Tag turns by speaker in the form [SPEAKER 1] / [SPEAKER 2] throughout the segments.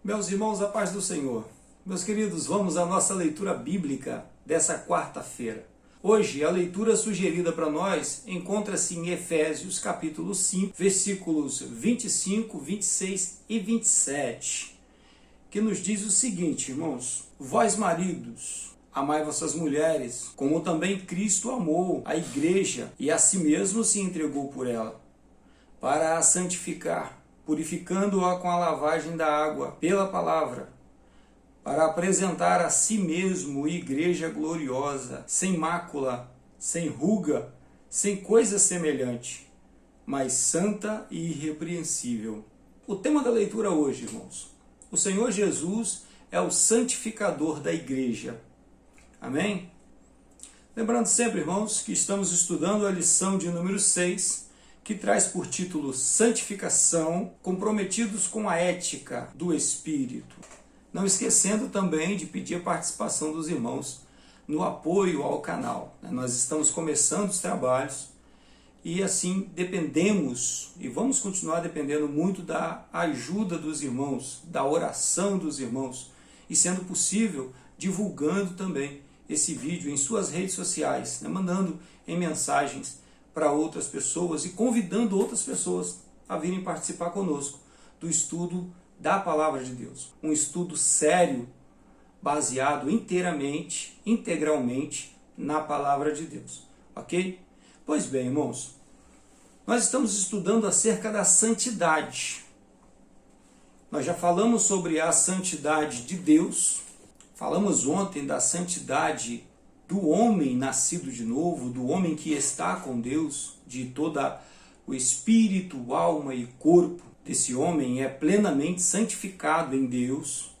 [SPEAKER 1] Meus irmãos, a paz do Senhor. Meus queridos, vamos à nossa leitura bíblica dessa quarta-feira. Hoje, a leitura sugerida para nós encontra-se em Efésios, capítulo 5, versículos 25, 26 e 27, que nos diz o seguinte, irmãos: Vós, maridos, amai vossas mulheres, como também Cristo amou a igreja e a si mesmo se entregou por ela, para a santificar, purificando-a com a lavagem da água pela palavra, para apresentar a si mesmo igreja gloriosa, sem mácula, sem ruga, sem coisa semelhante, mas santa e irrepreensível. O tema da leitura hoje, irmãos: o Senhor Jesus é o santificador da igreja. Amém? Lembrando sempre, irmãos, que estamos estudando a lição de número 6, que traz por título Santificação, comprometidos com a ética do Espírito. Não esquecendo também de pedir a participação dos irmãos no apoio ao canal. Nós estamos começando os trabalhos e assim dependemos e vamos continuar dependendo muito da ajuda dos irmãos, da oração dos irmãos e, sendo possível, divulgando também esse vídeo em suas redes sociais, mandando em mensagens para outras pessoas e convidando outras pessoas a virem participar conosco do estudo da Palavra de Deus. Um estudo sério, baseado integralmente na Palavra de Deus. Ok? Pois bem, irmãos, nós estamos estudando acerca da santidade. Nós já falamos sobre a santidade de Deus, falamos ontem da santidade do homem nascido de novo, do homem que está com Deus, de toda o espírito, alma e corpo desse homem é plenamente santificado em Deus.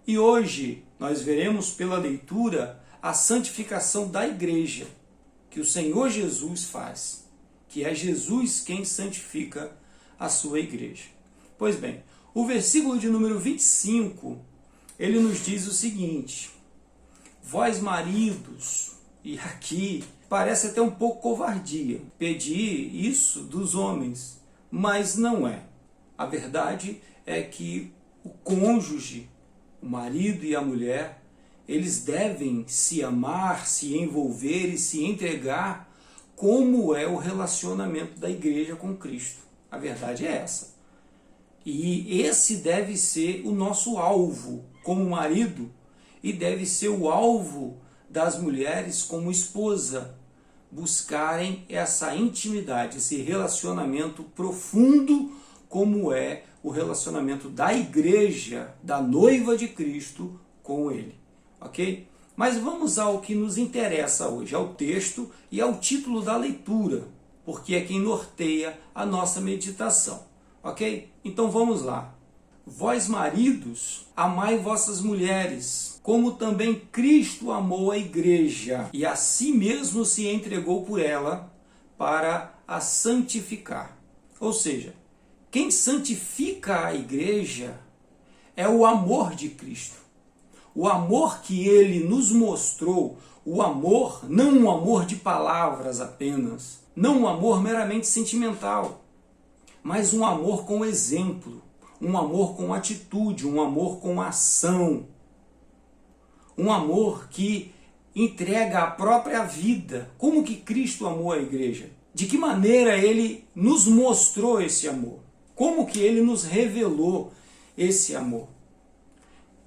[SPEAKER 1] E hoje nós veremos pela leitura a santificação da igreja, que o Senhor Jesus faz, que é Jesus quem santifica a sua igreja. Pois bem, o versículo de número 25, ele nos diz o seguinte: Vós, maridos, e aqui parece até um pouco covardia pedir isso dos homens, mas não é. A verdade é que o cônjuge, o marido e a mulher, eles devem se amar, se envolver e se entregar como é o relacionamento da igreja com Cristo. A verdade é essa. E esse deve ser o nosso alvo como marido e deve ser o alvo das mulheres como esposa, buscarem essa intimidade, esse relacionamento profundo, como é o relacionamento da igreja, da noiva de Cristo com ele. Ok? Mas vamos ao que nos interessa hoje, ao texto e ao título da leitura, porque é quem norteia a nossa meditação. Ok? Então vamos lá. Vós, maridos, amai vossas mulheres, como também Cristo amou a igreja e a si mesmo se entregou por ela para a santificar. Ou seja, quem santifica a igreja é o amor de Cristo. O amor que ele nos mostrou, o amor, não um amor de palavras apenas, não um amor meramente sentimental, mas um amor com exemplo, um amor com atitude, um amor com ação, um amor que entrega a própria vida. Como que Cristo amou a igreja? De que maneira ele nos mostrou esse amor? Como que ele nos revelou esse amor?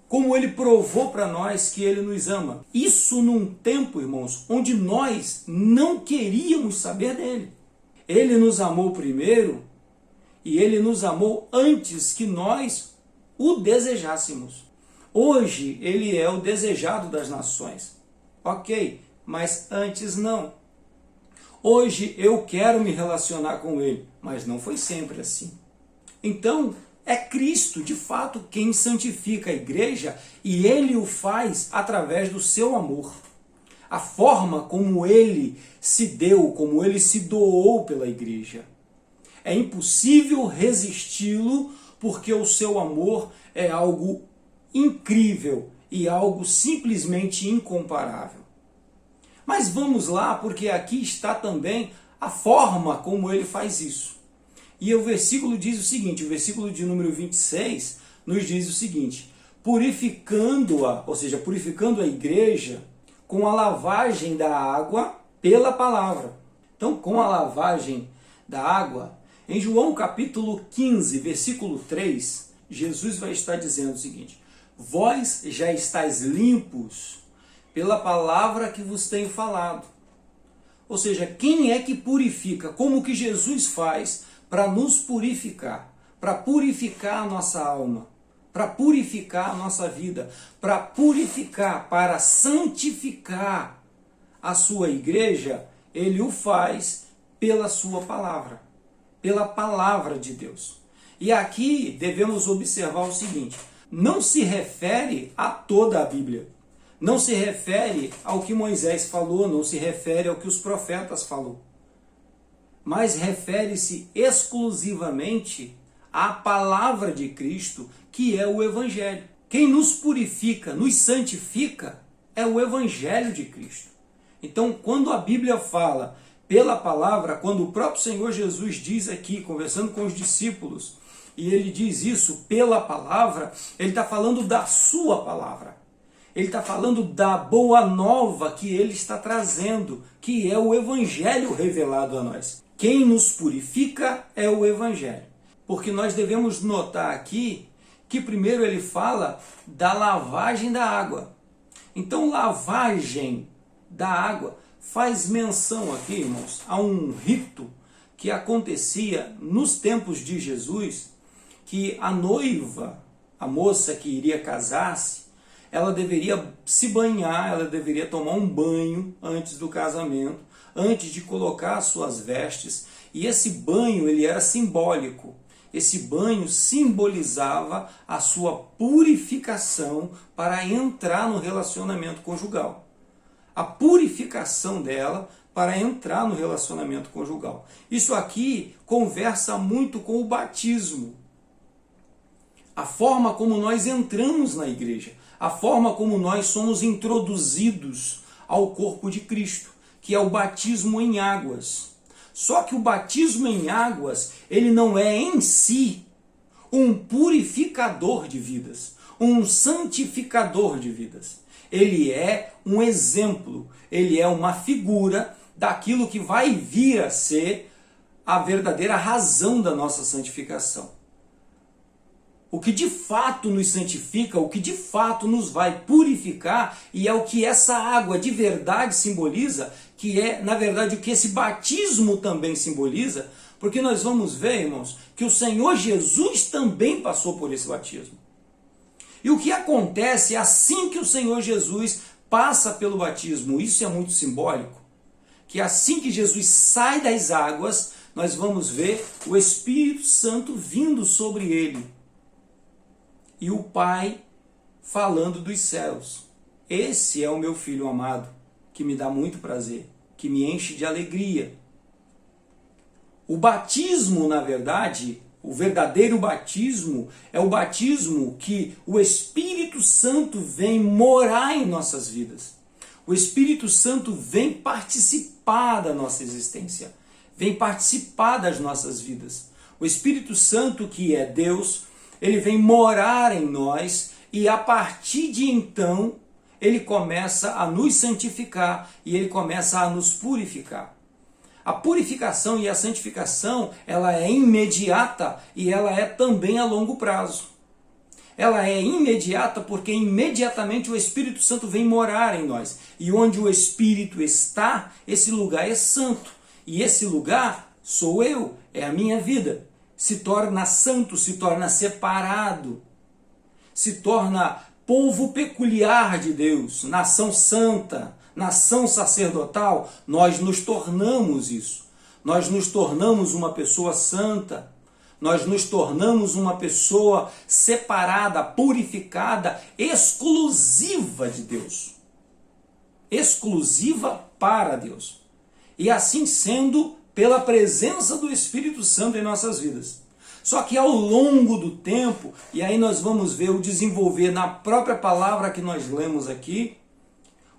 [SPEAKER 1] Como ele provou para nós que ele nos ama? Isso num tempo, irmãos, onde nós não queríamos saber dele. Ele nos amou primeiro e ele nos amou antes que nós o desejássemos. Hoje ele é o desejado das nações. Ok, mas antes não. Hoje eu quero me relacionar com ele, mas não foi sempre assim. Então, é Cristo, de fato, quem santifica a igreja e ele o faz através do seu amor. A forma como ele se deu, como ele se doou pela igreja. É impossível resisti-lo porque o seu amor é algo incrível e algo simplesmente incomparável. Mas vamos lá, porque aqui está também a forma como ele faz isso. E o versículo diz o seguinte, o versículo de número 26 nos diz o seguinte: purificando-a, ou seja, purificando a igreja com a lavagem da água pela palavra. Então, com a lavagem da água, em João capítulo 15, versículo 3, Jesus vai estar dizendo o seguinte: vós já estáis limpos pela palavra que vos tenho falado. Ou seja, quem é que purifica? Como que Jesus faz para nos purificar? Para purificar a nossa alma, para purificar a nossa vida, para purificar, para santificar a sua igreja, ele o faz pela sua palavra, pela palavra de Deus. E aqui devemos observar o seguinte: não se refere a toda a Bíblia, não se refere ao que Moisés falou, não se refere ao que os profetas falaram, mas refere-se exclusivamente à palavra de Cristo, que é o Evangelho. Quem nos purifica, nos santifica, é o Evangelho de Cristo. Então, quando a Bíblia fala pela palavra, quando o próprio Senhor Jesus diz aqui, conversando com os discípulos, e ele diz isso pela palavra, ele está falando da sua palavra. Ele está falando da boa nova que ele está trazendo, que é o Evangelho revelado a nós. Quem nos purifica é o Evangelho. Porque nós devemos notar aqui que primeiro ele fala da lavagem da água. Então, lavagem da água faz menção aqui, irmãos, a um rito que acontecia nos tempos de Jesus, que a noiva, a moça que iria casar-se, ela deveria se banhar, ela deveria tomar um banho antes do casamento, antes de colocar as suas vestes, e esse banho ele era simbólico. Esse banho simbolizava a sua purificação para entrar no relacionamento conjugal. A purificação dela para entrar no relacionamento conjugal. Isso aqui conversa muito com o batismo. A forma como nós entramos na igreja, a forma como nós somos introduzidos ao corpo de Cristo, que é o batismo em águas. Só que o batismo em águas, ele não é em si um purificador de vidas, um santificador de vidas. Ele é um exemplo, ele é uma figura daquilo que vai vir a ser a verdadeira razão da nossa santificação. O que de fato nos santifica, o que de fato nos vai purificar, e é o que essa água de verdade simboliza, que é, na verdade, o que esse batismo também simboliza, porque nós vamos ver, irmãos, que o Senhor Jesus também passou por esse batismo. E o que acontece assim que o Senhor Jesus passa pelo batismo, isso é muito simbólico, que assim que Jesus sai das águas, nós vamos ver o Espírito Santo vindo sobre ele. E o Pai falando dos céus: esse é o meu Filho amado, que me dá muito prazer, que me enche de alegria. O batismo, na verdade, o verdadeiro batismo, é o batismo que o Espírito Santo vem morar em nossas vidas. O Espírito Santo vem participar da nossa existência, vem participar das nossas vidas. O Espírito Santo, que é Deus, ele vem morar em nós, e a partir de então ele começa a nos santificar e ele começa a nos purificar. A purificação e a santificação, ela é imediata e ela é também a longo prazo. Ela é imediata porque imediatamente o Espírito Santo vem morar em nós. E onde o Espírito está, esse lugar é santo. E esse lugar sou eu, é a minha vida. Se torna santo, se torna separado, se torna povo peculiar de Deus, nação santa, nação sacerdotal. Nós nos tornamos isso. Nós nos tornamos uma pessoa santa, nós nos tornamos uma pessoa separada, purificada, exclusiva de Deus. Exclusiva para Deus. E assim sendo, pela presença do Espírito Santo em nossas vidas. Só que ao longo do tempo, e aí nós vamos ver o desenvolver na própria palavra que nós lemos aqui,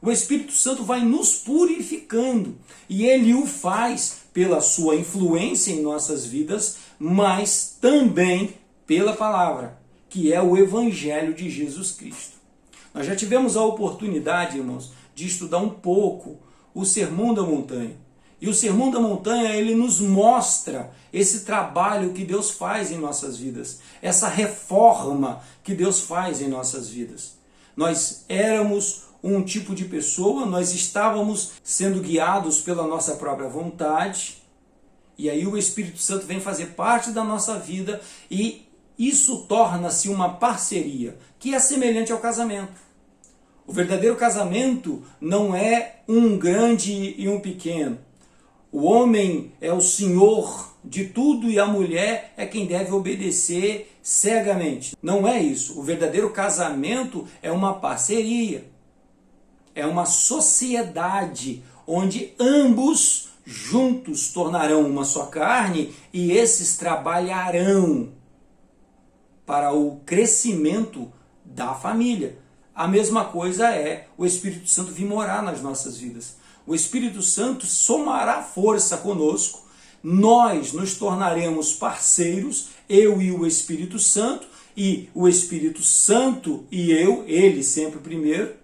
[SPEAKER 1] o Espírito Santo vai nos purificando, e ele o faz pela sua influência em nossas vidas, mas também pela palavra. que é o Evangelho de Jesus Cristo. Nós já tivemos a oportunidade, irmãos, de estudar um pouco o Sermão da Montanha. E o Sermão da Montanha, ele nos mostra esse trabalho que Deus faz em nossas vidas, essa reforma que Deus faz em nossas vidas. Nós éramos um tipo de pessoa, nós estávamos sendo guiados pela nossa própria vontade, e aí o Espírito Santo vem fazer parte da nossa vida e isso torna-se uma parceria, que é semelhante ao casamento. O verdadeiro casamento não é um grande e um pequeno. O homem é o senhor de tudo e a mulher é quem deve obedecer cegamente. Não é isso. O verdadeiro casamento é uma parceria. É uma sociedade onde ambos juntos tornarão uma só carne e esses trabalharão para o crescimento da família. A mesma coisa é o Espírito Santo vir morar nas nossas vidas. O Espírito Santo somará força conosco, nós nos tornaremos parceiros, eu e o Espírito Santo, e o Espírito Santo e eu, ele sempre primeiro,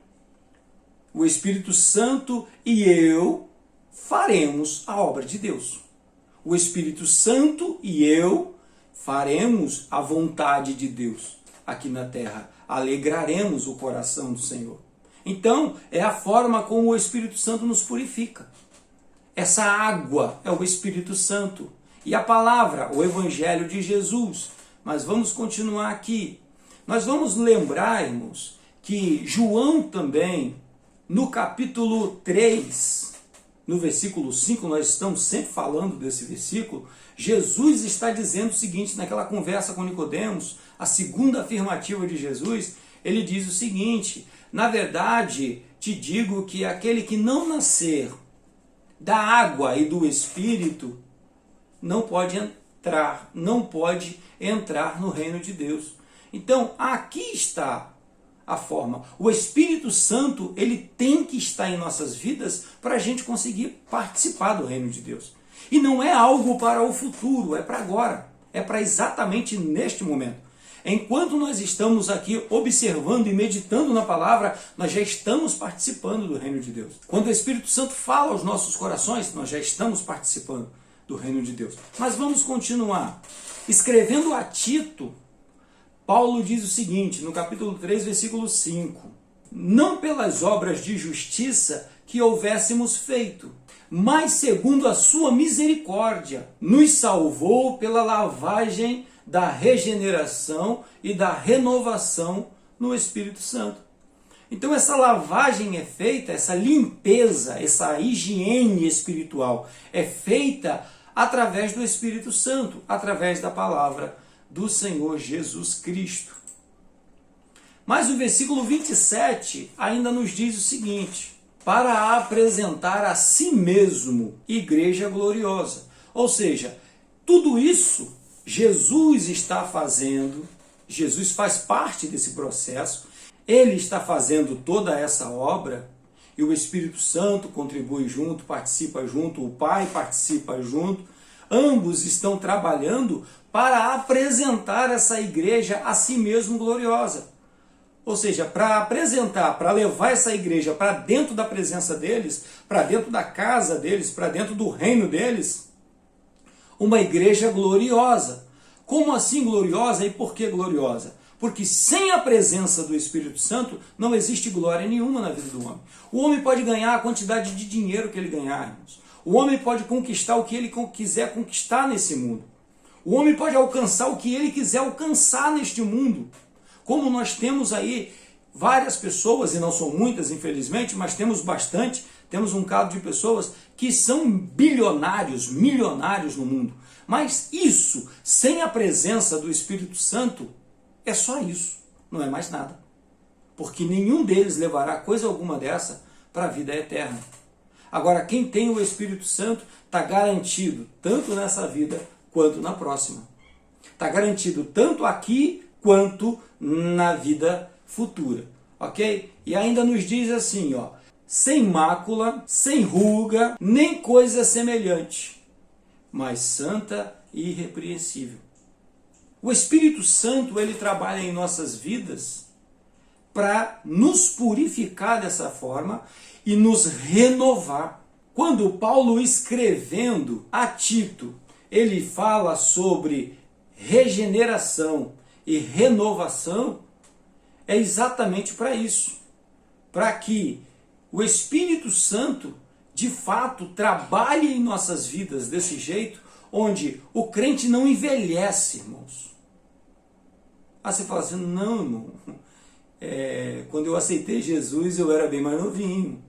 [SPEAKER 1] o Espírito Santo e eu faremos a obra de Deus. O Espírito Santo e eu faremos a vontade de Deus aqui na terra. Alegraremos o coração do Senhor. Então, é a forma como o Espírito Santo nos purifica. Essa água é o Espírito Santo. E a palavra, o Evangelho de Jesus. Mas vamos continuar aqui. Nós vamos lembrar, irmãos, que João também, no capítulo 3, no versículo 5, nós estamos sempre falando desse versículo, Jesus está dizendo o seguinte, naquela conversa com Nicodemos, a segunda afirmativa de Jesus, ele diz o seguinte: na verdade, te digo que aquele que não nascer da água e do Espírito não pode entrar no reino de Deus. Então, aqui está a forma. O Espírito Santo, ele tem que estar em nossas vidas para a gente conseguir participar do reino de Deus. E não é algo para o futuro, é para agora. É para exatamente neste momento. Enquanto nós estamos aqui observando e meditando na palavra, nós já estamos participando do reino de Deus. Quando o Espírito Santo fala aos nossos corações, nós já estamos participando do reino de Deus. Mas vamos continuar. Escrevendo a Tito, Paulo diz o seguinte, no capítulo 3, versículo 5. Não pelas obras de justiça que houvéssemos feito, mas segundo a sua misericórdia, nos salvou pela lavagem da regeneração e da renovação no Espírito Santo. Então essa lavagem é feita, essa limpeza, essa higiene espiritual é feita através do Espírito Santo, através da palavra do Senhor Jesus Cristo. Mas o versículo 27 ainda nos diz o seguinte: para apresentar a si mesmo igreja gloriosa. Ou seja, tudo isso Jesus está fazendo, Jesus faz parte desse processo, ele está fazendo toda essa obra e o Espírito Santo contribui junto, participa junto, o Pai participa junto, ambos estão trabalhando para apresentar essa igreja a si mesmo gloriosa. Ou seja, para apresentar, para levar essa igreja para dentro da presença deles, para dentro da casa deles, para dentro do reino deles, uma igreja gloriosa. Como assim gloriosa e por que gloriosa? Porque sem a presença do Espírito Santo não existe glória nenhuma na vida do homem. O homem pode ganhar a quantidade de dinheiro que ele ganhar, irmãos. O homem pode conquistar o que ele quiser conquistar nesse mundo. O homem pode alcançar o que ele quiser alcançar neste mundo. Como nós temos aí várias pessoas, e não são muitas infelizmente, mas temos bastante, temos um caso de pessoas que são bilionários, milionários no mundo. Mas isso, sem a presença do Espírito Santo, é só isso, não é mais nada. Porque nenhum deles levará coisa alguma dessa para a vida eterna. Agora, quem tem o Espírito Santo está garantido, tanto nessa vida quanto na próxima. Está garantido tanto aqui quanto na vida futura. Ok? E ainda nos diz assim, ó, sem mácula, sem ruga, nem coisa semelhante, mas santa e irrepreensível. O Espírito Santo, ele trabalha em nossas vidas para nos purificar dessa forma e nos renovar. Quando Paulo, escrevendo a Tito, ele fala sobre regeneração e renovação, é exatamente para isso, para que o Espírito Santo de fato trabalhe em nossas vidas desse jeito, onde o crente não envelhece, irmãos. Ah, você fala assim, não, irmão, quando eu aceitei Jesus eu era bem mais novinho,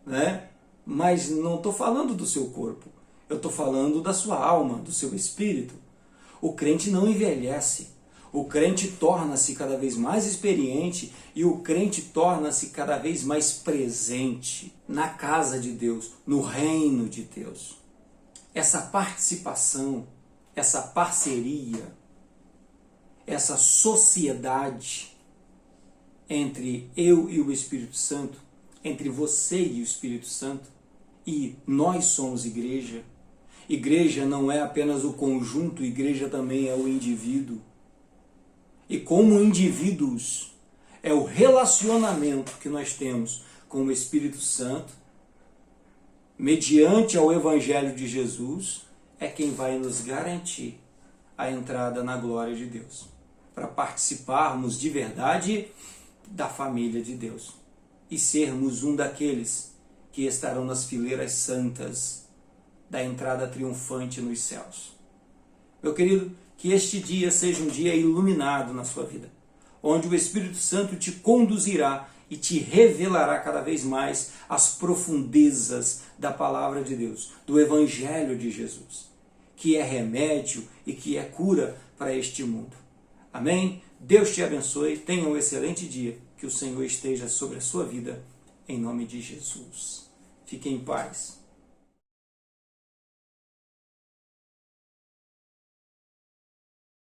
[SPEAKER 1] né? Mas não estou falando do seu corpo, eu estou falando da sua alma, do seu espírito. O crente não envelhece, o crente torna-se cada vez mais experiente e o crente torna-se cada vez mais presente na casa de Deus, no reino de Deus. Essa participação, essa parceria, essa sociedade entre eu e o Espírito Santo, entre você e o Espírito Santo, e nós somos igreja. Igreja não é apenas o conjunto, igreja também é o indivíduo. E como indivíduos, é o relacionamento que nós temos com o Espírito Santo, mediante ao Evangelho de Jesus, é quem vai nos garantir a entrada na glória de Deus, para participarmos de verdade da família de Deus e sermos um daqueles que estarão nas fileiras santas da entrada triunfante nos céus. Meu querido, que este dia seja um dia iluminado na sua vida, onde o Espírito Santo te conduzirá e te revelará cada vez mais as profundezas da palavra de Deus, do Evangelho de Jesus, que é remédio e que é cura para este mundo. Amém? Deus te abençoe, tenha um excelente dia, que o Senhor esteja sobre a sua vida, em nome de Jesus. Fique em paz.